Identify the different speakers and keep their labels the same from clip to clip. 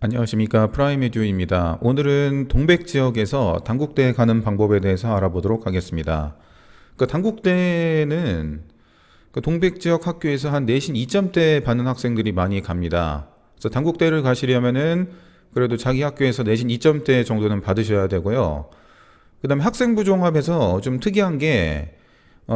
Speaker 1: 안녕하십니까, 프라임에듀입니다. 오늘은 동백 지역에서 단국대 가는 방법에 대해서 알아보도록 하겠습니다. 단국대는 동백 지역 학교에서 한 내신 2점대 받는 학생들이 많이 갑니다. 그래서 단국대를 가시려면은 그래도 자기 학교에서 내신 2점대 정도는 받으셔야 되고요. 그 다음에 학생부 종합에서 좀 특이한 게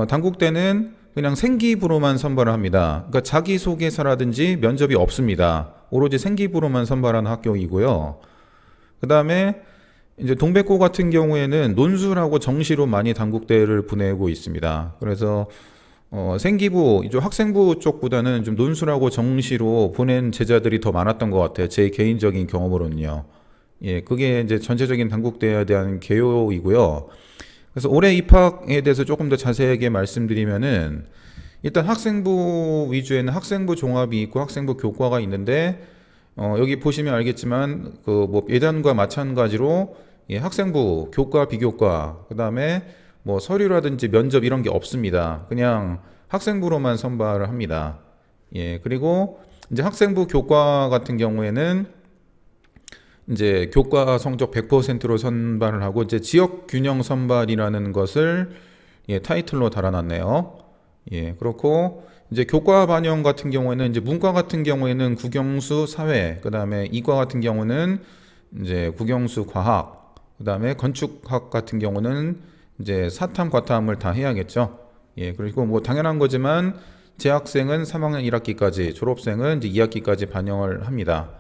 Speaker 1: 단국대는 그냥 생기부로만 선발을 합니다. 그러니까 자기소개서라든지 면접이 없습니다. 오로지 생기부로만 선발하는 학교이고요. 그 다음에 이제 동백고 같은 경우에는 논술하고 정시로 많이 단국대를 보내고 있습니다. 그래서 생기부, 이쪽 학생부 쪽보다는 좀 논술하고 정시로 보낸 제자들이 더 많았던 것 같아요. 제 개인적인 경험으로는요. 예, 그게 이제 전체적인 단국대에 대한 개요이고요. 그래서 올해 입학에 대해서 조금 더 자세하게 말씀드리면은 일단 학생부 위주에는 학생부 종합이 있고 학생부 교과가 있는데 여기 보시면 알겠지만 그 뭐 예단과 마찬가지로 예, 학생부 교과 비교과 그다음에 뭐 서류라든지 면접 이런 게 없습니다. 그냥 학생부로만 선발을 합니다. 예, 그리고 이제 학생부 교과 같은 경우에는 이제 교과 성적 100%로 선발을 하고 이제 지역 균형 선발이라는 것을 예, 타이틀로 달아놨네요. 예, 그렇고 이제 교과 반영 같은 경우에는 이제 문과 같은 경우에는 국영수 사회, 그다음에 이과 같은 경우는 이제 국영수 과학, 그다음에 건축학 같은 경우는 이제 사탐 과탐을 다 해야겠죠. 예, 그리고 뭐 당연한 거지만 재학생은 3학년 1학기까지, 졸업생은 이제 2학기까지 반영을 합니다.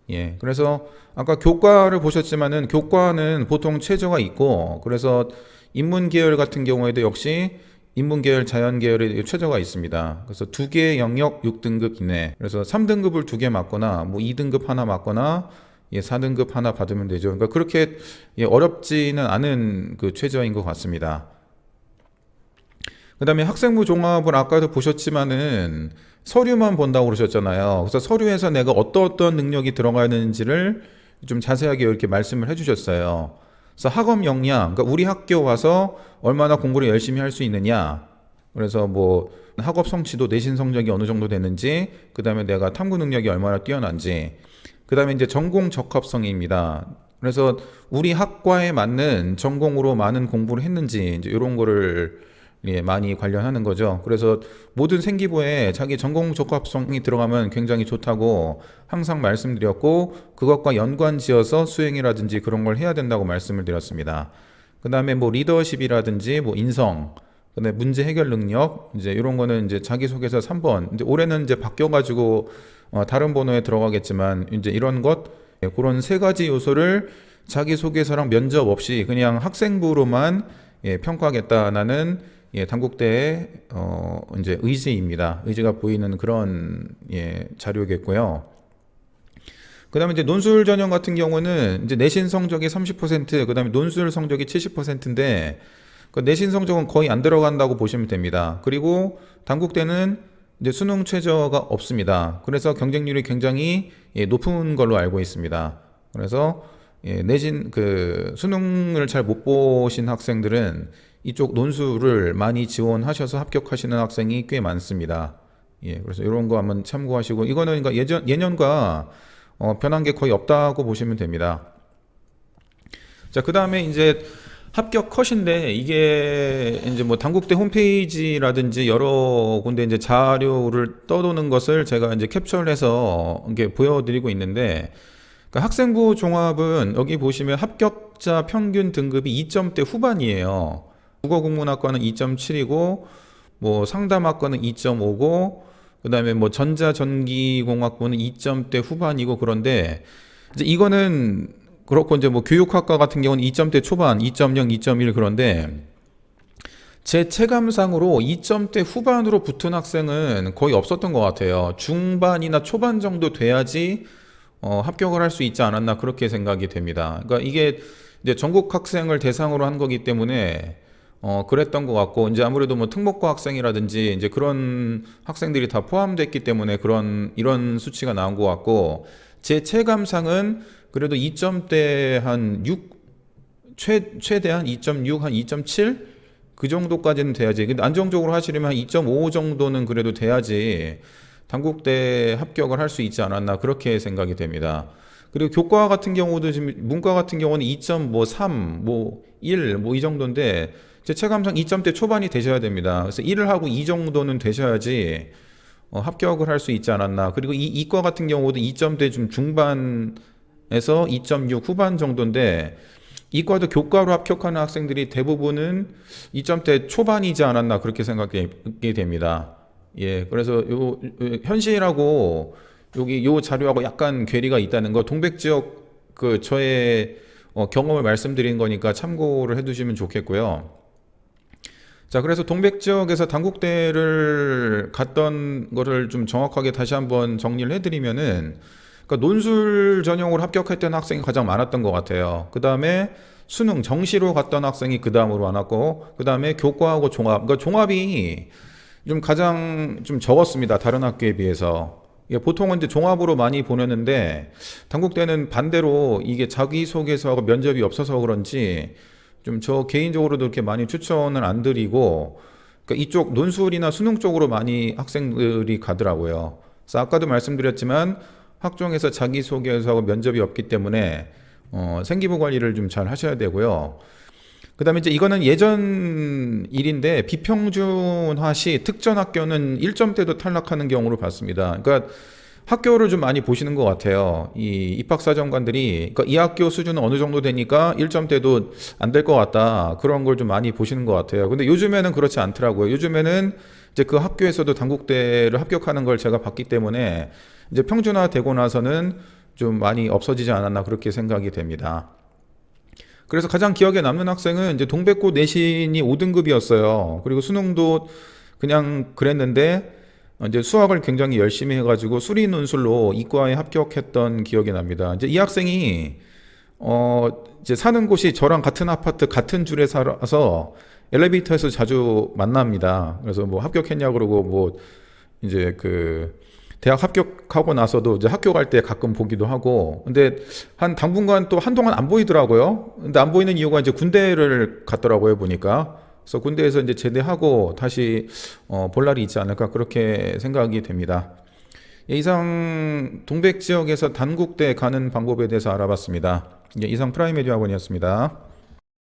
Speaker 1: 예, 그래서 아까 교과를 보셨지만은 교과는 보통 최저가 있고 그래서 인문 계열 같은 경우에도 역시 인문 계열, 자연 계열의 최저가 있습니다. 그래서 두 개의 영역 6등급 이내. 그래서 3등급을 두 개 맞거나 뭐 2등급 하나 맞거나 예, 4등급 하나 받으면 되죠. 그러니까 그렇게 예, 어렵지는 않은 그 최저인 것 같습니다. 그 다음에 학생부 종합을 아까도 보셨지만은 서류만 본다고 그러셨잖아요. 그래서 서류에서 내가 어떤 능력이 들어가는지를 좀 자세하게 이렇게 말씀을 해주셨어요. 그래서 학업 역량, 그러니까 우리 학교 와서 얼마나 공부를 열심히 할 수 있느냐. 그래서 뭐 학업 성취도 내신 성적이 어느 정도 되는지, 그 다음에 내가 탐구 능력이 얼마나 뛰어난지, 그 다음에 이제 전공 적합성입니다. 그래서 우리 학과에 맞는 전공으로 많은 공부를 했는지 이제 이런 거를 예, 많이 관련하는 거죠. 그래서 모든 생기부에 자기 전공 적합성이 들어가면 굉장히 좋다고 항상 말씀드렸고 그것과 연관 지어서 수행이라든지 그런 걸 해야 된다고 말씀을 드렸습니다. 그 다음에 뭐 리더십이라든지 뭐 인성, 그다음에 문제 해결 능력 이제 이런 거는 이제 자기소개서 3번. 이제 올해는 이제 바뀌어가지고 다른 번호에 들어가겠지만 이제 이런 것 예, 그런 세 가지 요소를 자기소개서랑 면접 없이 그냥 학생부로만 예, 평가하겠다는 예, 단국대의 이제 의지입니다. 의지가 보이는 그런 예, 자료겠고요. 그다음에 이제 논술 전형 같은 경우는 이제 내신 성적이 30%, 그다음에 논술 성적이 70%인데 그 내신 성적은 거의 안 들어간다고 보시면 됩니다. 그리고 단국대는 이제 수능 최저가 없습니다. 그래서 경쟁률이 굉장히 예, 높은 걸로 알고 있습니다. 그래서 예, 내신 그 수능을 잘 못 보신 학생들은 이쪽 논술을 많이 지원하셔서 합격하시는 학생이 꽤 많습니다. 예, 그래서 이런 거 한번 참고하시고 이거는 그러니까 예년과 변한 게 거의 없다고 보시면 됩니다. 자, 그 다음에 이제 합격 컷인데 이게 이제 뭐 단국대 홈페이지라든지 여러 군데 이제 자료를 떠도는 것을 제가 이제 캡처를 해서 이게 보여드리고 있는데 그러니까 학생부 종합은 여기 보시면 합격자 평균 등급이 2점대 후반이에요. 국어국문학과는 2.7이고 뭐 상담학과는 2.5고 그다음에 뭐 전자전기공학부는 2점대 후반이고 그런데 이제 이거는 그렇고 이제 뭐 교육학과 같은 경우는 2점대 초반, 2.0, 2.1 그런데 제 체감상으로 2점대 후반으로 붙은 학생은 거의 없었던 것 같아요. 중반이나 초반 정도 돼야지 합격을 할 수 있지 않았나 그렇게 생각이 됩니다. 그러니까 이게 이제 전국 학생을 대상으로 한 거기 때문에 그랬던 것 같고 이제 아무래도 뭐 특목고 학생이라든지 이제 그런 학생들이 다 포함됐기 때문에 이런 수치가 나온 것 같고 제 체감상은 그래도 2점대 한 6, 최대한 2.6, 한 2.7 그 정도까지는 돼야지. 근데 안정적으로 하시려면 한 2.5 정도는 그래도 돼야지 단국대 합격을 할 수 있지 않았나 그렇게 생각이 됩니다. 그리고 교과 같은 경우도 지금 문과 같은 경우는 2.3, 뭐 1, 뭐 이 정도인데 제 체감상 2점대 초반이 되셔야 됩니다. 그래서 1을 하고 2 정도는 되셔야지 합격을 할 수 있지 않았나. 그리고 이 이과 같은 경우도 2점대 좀 중반에서 2.6 후반 정도인데 이과도 교과로 합격하는 학생들이 대부분은 2점대 초반이지 않았나 그렇게 생각이 됩니다. 예, 그래서 요 현실하고 여기 요 자료하고 약간 괴리가 있다는 거 동백 지역 그 저의 경험을 말씀드린 거니까 참고를 해두시면 좋겠고요. 자, 그래서 동백 지역에서 단국대를 갔던 거를 좀 정확하게 다시 한번 정리를 해드리면은, 그러니까 논술 전형으로 합격했던 학생이 가장 많았던 것 같아요. 그 다음에 수능 정시로 갔던 학생이 그 다음으로 많았고, 그 다음에 교과하고 종합, 그러니까 종합이 좀 가장 좀 적었습니다. 다른 학교에 비해서. 이게 보통은 이제 종합으로 많이 보냈는데, 단국대는 반대로 이게 자기소개서하고 면접이 없어서 그런지 좀 저 개인적으로도 그렇게 많이 추천을 안 드리고, 그러니까 이쪽 논술이나 수능 쪽으로 많이 학생들이 가더라고요. 그래서 아까도 말씀드렸지만 학종에서 자기소개서하고 면접이 없기 때문에 생기부 관리를 좀 잘 하셔야 되고요. 그 다음에 이제 이거는 예전 일인데 비평준화 시 특전 학교는 1점대도 탈락하는 경우를 봤습니다. 그러니까 학교를 좀 많이 보시는 것 같아요. 이 입학사정관들이, 그러니까 이 학교 수준은 어느 정도 되니까 1점대도 안 될 것 같다. 그런 걸 좀 많이 보시는 것 같아요. 근데 요즘에는 그렇지 않더라고요. 요즘에는 이제 그 학교에서도 단국대를 합격하는 걸 제가 봤기 때문에 이제 평준화 되고 나서는 좀 많이 없어지지 않았나 그렇게 생각이 됩니다. 그래서 가장 기억에 남는 학생은 이제 동백고 내신이 5등급이었어요. 그리고 수능도 그냥 그랬는데 이제 수학을 굉장히 열심히 해가지고 수리 논술로 이과에 합격했던 기억이 납니다. 이제 이 학생이 이제 사는 곳이 저랑 같은 아파트 같은 줄에 살아서 엘리베이터에서 자주 만납니다. 그래서 뭐 합격했냐 그러고 뭐 이제 그 대학 합격하고 나서도 이제 학교 갈 때 가끔 보기도 하고. 근데 한 당분간 또 한동안 안 보이더라고요. 근데 안 보이는 이유가 이제 군대를 갔더라고요, 보니까. 그래서 군대에서 이제 제대하고 다시 볼 날이 있지 않을까 그렇게 생각이 됩니다. 예, 이상 동백 지역에서 단국대 가는 방법에 대해서 알아봤습니다. 예, 이상 프라임에듀 학원이었습니다.